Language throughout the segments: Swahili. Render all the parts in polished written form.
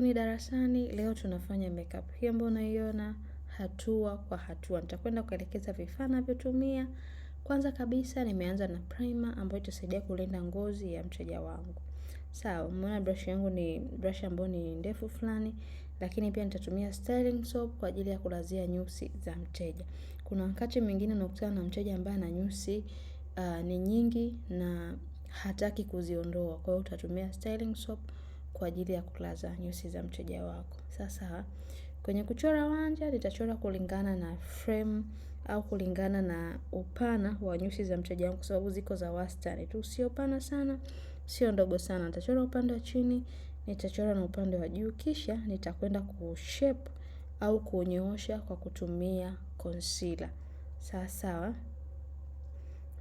Karibuni darasani. Leo tunafanya makeup hii ambayo unaiona hatua kwa hatua. Nitakwenda kuelekeza vifaa ninavyotumia. Kwanza kabisa nimeanza na primer ambayo itasaidia kulinda ngozi ya mteja wangu. Sawa, umeona brush yangu ni brush ambayo ni ndefu fulani, lakini pia nitatumia styling soap kwa ajili ya kulazia nyusi za mteja. Kuna wakati mwingine unakutana na mteja ambaye ana nyusi ni nyingi na hataki kuziondoa. Kwa hiyo utatumia styling soap kwa ajili ya kulaza nyusi za mteja wako. Sasa kwenye kuchora wanja nitachora kulingana na frame au kulingana na upana wa nyusi za mteja wangu, kwa sababu ziko za wastani tu, sio pana sana, sio ndogo sana. Nitachora upande wa chini, nitachora na upande wa juu, kisha nitakwenda kushape au kunyoosha kwa kutumia concealer. Sawa.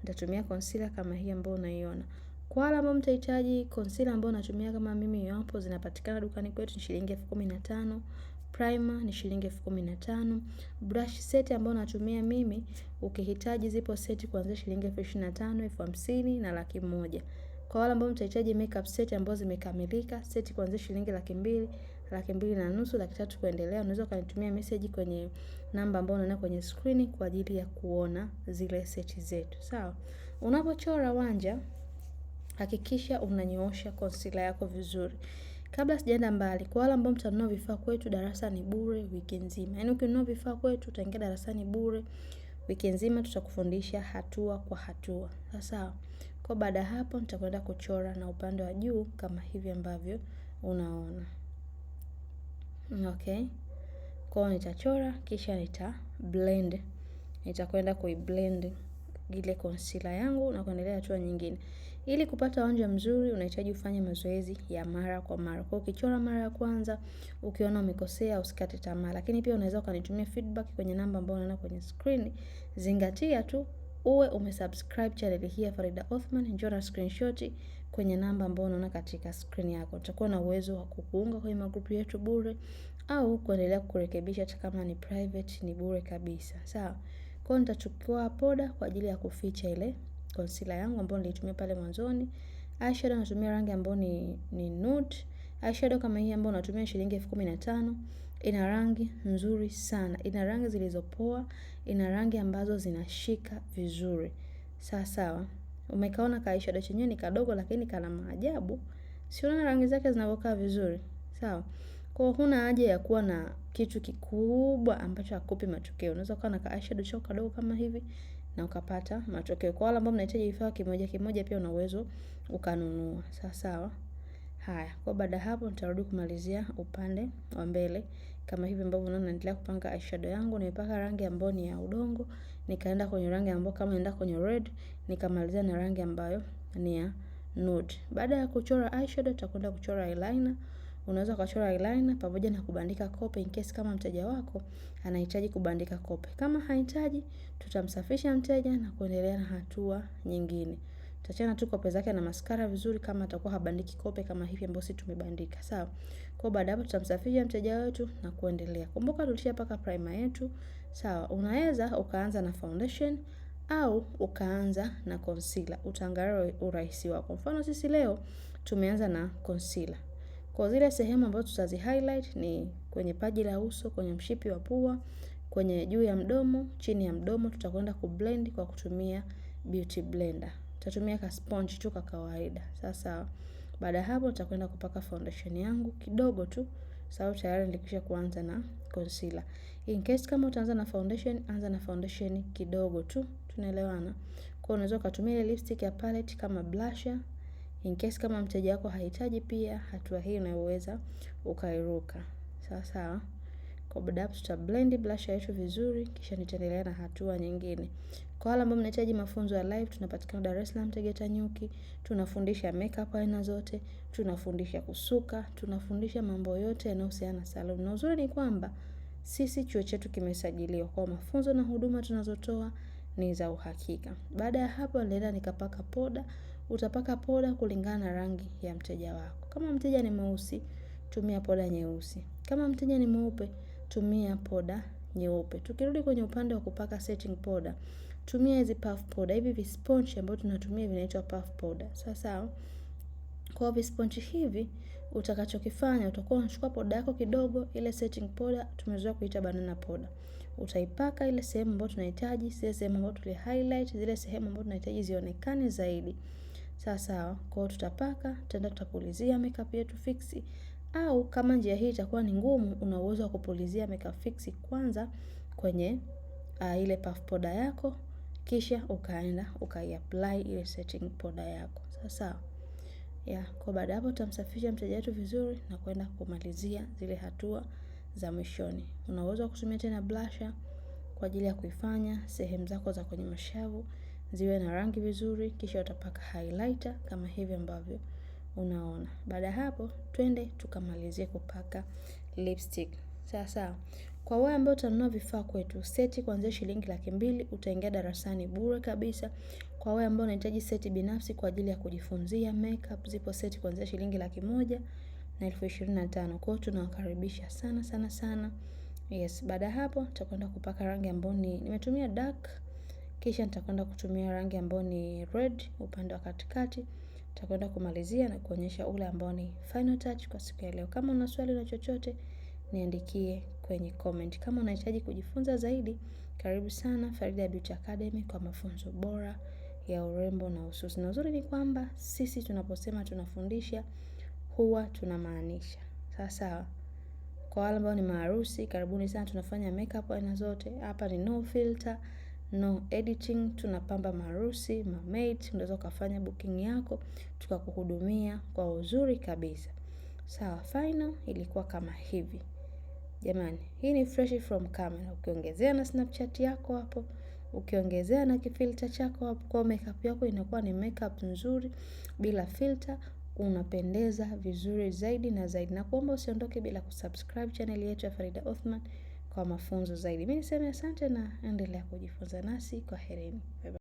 Nitatumia concealer kama hii ambayo unaiona. Kwa wale ambao mtahitaji concealer ambayo natumia kama mimi hapo, zinapatikana dukani kwetu, ni shilingi 15,000. Primer ni shilingi 15,000. Brush set ambayo natumia mimi, ukihitaji zipo seti kuanzia shilingi 25,000, 50,000 na 100,000. Kwa wale ambao mtahitaji makeup set ambazo zimekamilika, seti kuanzia shilingi 200,000, 250,000, 300,000 kuendelea. Unaweza kunitumia message kwenye namba ambayo unaona kwenye screen kwa ajili ya kuona zile seti zetu. Sawa. Unapochora wanja, hakikisha unanyoosha concealer yako vizuri. Kabla sijaenda mbali, kwa wale ambao mtanunua vifaa kwetu, darasa ni bure wiki nzima. Yaani ukinunua vifaa kwetu utaingia darasani bure wiki nzima, tutakufundisha hatua kwa hatua. Sawa. Kwa baada hapo nitakwenda kuchora na upande wa juu kama hivi ambavyo unaona. Okay. Kwa nitachora kisha nita blend. Nitakwenda kuiblend ile concealer yangu na kuendelea hatua nyingine. Ili kupata wanja mzuri unahitaji ufanye mazoezi ya mara kwa mara. Kwa ukichora mara ya kwanza ukiona umekosea usikate tamaa, lakini pia unaweza ukanitumia feedback kwenye namba ambayo unaona kwenye screen. Zingatia tu uwe umesubscribe channel hii ya Farida Othman. Njoo na screenshot kwenye namba ambayo unaona katika screen yako. Tutakuwa na uwezo wa kukuunga kwenye magrupu yetu bure au kuendelea kukurekebisha hata kama ni private, ni bure kabisa. Sawa. Kwa nitachukua poda kwa ajili ya kuficha ile concealer yangu ambayo nilitumia pale mwanzoni. Eyeshadow natumia rangi ambayo ni nude. Eyeshadow kama hii ambayo natumia shilingi 15,000. Ina rangi nzuri sana. Ina rangi zilizopoa, ina rangi ambazo zinashika vizuri. Sawa. Umekaona ka eyeshadow chenyewe ni kadogo lakini kana maajabu. Si unaona rangi zake zinavyokaa vizuri. Sawa. Kwa huna haja ya kuwa na kitu kikubwa ambacho hakupi matokeo. Unaweza kuwa na ka eyeshadow chako kadogo kama hivi na ukapata matokeo. Kwa wale ambao mnahitaji vifaa kimoja kimoja pia una uwezo ukanunua. Sawa. Haya, kwa baada hapo nitarudi kumalizia upande wa mbele kama hivi ambavyo unaona. Naendelea kupanga eyeshadow yangu, nimepaka rangi ambayo ni ya udongo, nikaenda kwenye rangi ambayo kama naenda kwenye red, nikamalizia na rangi ambayo ni ya nude. Baada ya kuchora eyeshadow tutakwenda kuchora eyeliner. Unaweza kuchora eyeliner pamoja na kubandika kope in case kama mteja wako anahitaji kubandika kope. Kama hahitaji, tutamsafisha mteja na kuendelea na hatua nyingine. Tutachana tu kope zake na mascara vizuri kama atakuwa habandiki kope kama hivi ambapo sisi tumebandika. Sawa. Kwa baada hapo tutamsafisha mteja wetu na kuendelea. Kumbuka tulishapaka primer yetu. Sawa. Unaweza ukaanza na foundation au ukaanza na concealer. Utaangalia urahisi wako. Mfano sisi leo tumeanza na concealer. Kwa zile sehemu ambazo tutazi highlight ni kwenye paji la uso, kwenye mshipi wa pua, kwenye juu ya mdomo, chini ya mdomo, tutakwenda kublend kwa kutumia beauty blender. Tutatumia ka sponge tu kwa kawaida. Sasa baada hapo tutakwenda kupaka foundation yangu kidogo tu, sababu tayari nilikwisha kuanza na concealer. In case kama utaanza na foundation, anza na foundation kidogo tu. Tunaelewana? Kwa unaweza kutumia ile lipstick ya palette kama blusher. In case kama mteja wako hahitaji pia hatua hii unaweza ukairuka. Sawa. Kwa baada hapo tuta blend blusher yetu vizuri kisha nitaendelea na hatua nyingine. Kwa wale ambao mnahitaji mafunzo ya live, tunapatikana Dar es Salaam Tegeta Nyuki. Tunafundisha makeup aina zote, tunafundisha kusuka, tunafundisha mambo yote yanayohusiana na salon. Na uzuri ni kwamba sisi chuo chetu kimesajiliwa, kwa mafunzo na huduma tunazotoa ni za uhakika. Baada ya hapo nenda nikapaka poda. Utapaka poda kulingana na rangi ya mteja wako. Kama mteja ni mweusi, tumia poda nyeusi. Kama mteja ni mweupe, tumia poda nyeupe. Tukirudi kwenye upande wa kupaka setting powder, tumia hizi puff powder. Hivi visponge ambavyo tunatumia vinaitwa puff powder. Sawa. Kwa visponge hivi utakachokifanya utakuwa unachukua poda yako kidogo, ile setting powder tumezoea kuita banana powder. Utaipaka ile sehemu ambayo tunahitaji, zile sehemu ambazo tuli highlight, zile sehemu ambazo tunahitaji zionekane zaidi. Sawa, kwa hiyo tutapaka, tutaenda tutapulizia makeup yetu fix. Au kama njia hii itakuwa ni ngumu, una uwezo wa kupulizia makeup fix kwanza kwenye ile puff powder yako, kisha ukaenda ukaiapply ile setting powder yako. Sawa. Kwa baada hapo tutamsafisha mteja wetu vizuri na kwenda kumalizia zile hatua za mwishoni. Unaweza kutumia tena blusher kwa ajili ya kuifanya sehemu zako za kwenye mashavu ziwe na rangi vizuri, kisha utapaka highlighter kama hivi ambavyo unaona. Baada hapo twende tukamalizie kupaka lipstick. Sawa. Kwa wewe ambao utanunua vifaa kwetu, seti kuanzia shilingi 200,000 utaingia darasani bure kabisa. Kwa wewe ambao unahitaji seti binafsi kwa ajili ya kujifunzia makeup, zipo seti kuanzia shilingi 100,000 na 25,000. Kwa hiyo tunawakaribisha sana sana sana. Yes, baada hapo tutakwenda kupaka rangi ambayo nimetumia dark, kisha nitakwenda kutumia rangi ambayo ni red upande wa katikati. Tutakwenda kumalizia na kuonyesha ule ambao ni final touch kwa siku ya leo. Kama una swali na chochote, niandikie kwenye comment. Kama unahitaji kujifunza zaidi, karibu sana Farida Beauty Academy kwa mafunzo bora ya urembo na ususi. Na uzuri ni kwamba sisi tunaposema tunafundisha huwa tunamaanisha. Sawa. Kwa wale ambao ni maharusi, karibuni sana, tunafanya makeup aina zote. Hapa ni no filter, no editing, tunapamba maharusi, mermaid, unaweza kufanya booking yako, tukakuhudumia kwa uzuri kabisa. Sawa, final ilikuwa kama hivi. Jamani, hii ni fresh from camera. Ukiongezea na Snapchat yako hapo, ukiongezea na kifilter chako hapo, kwa makeup yako inakuwa ni makeup nzuri bila filter, unapendeza vizuri zaidi na zaidi. Na kuomba usiondoke bila kusubscribe channel yetu ya Farida Othman kwa mafunzo zaidi. Mimi niseme asante na endelea kujifunza nasi. Kwaherini.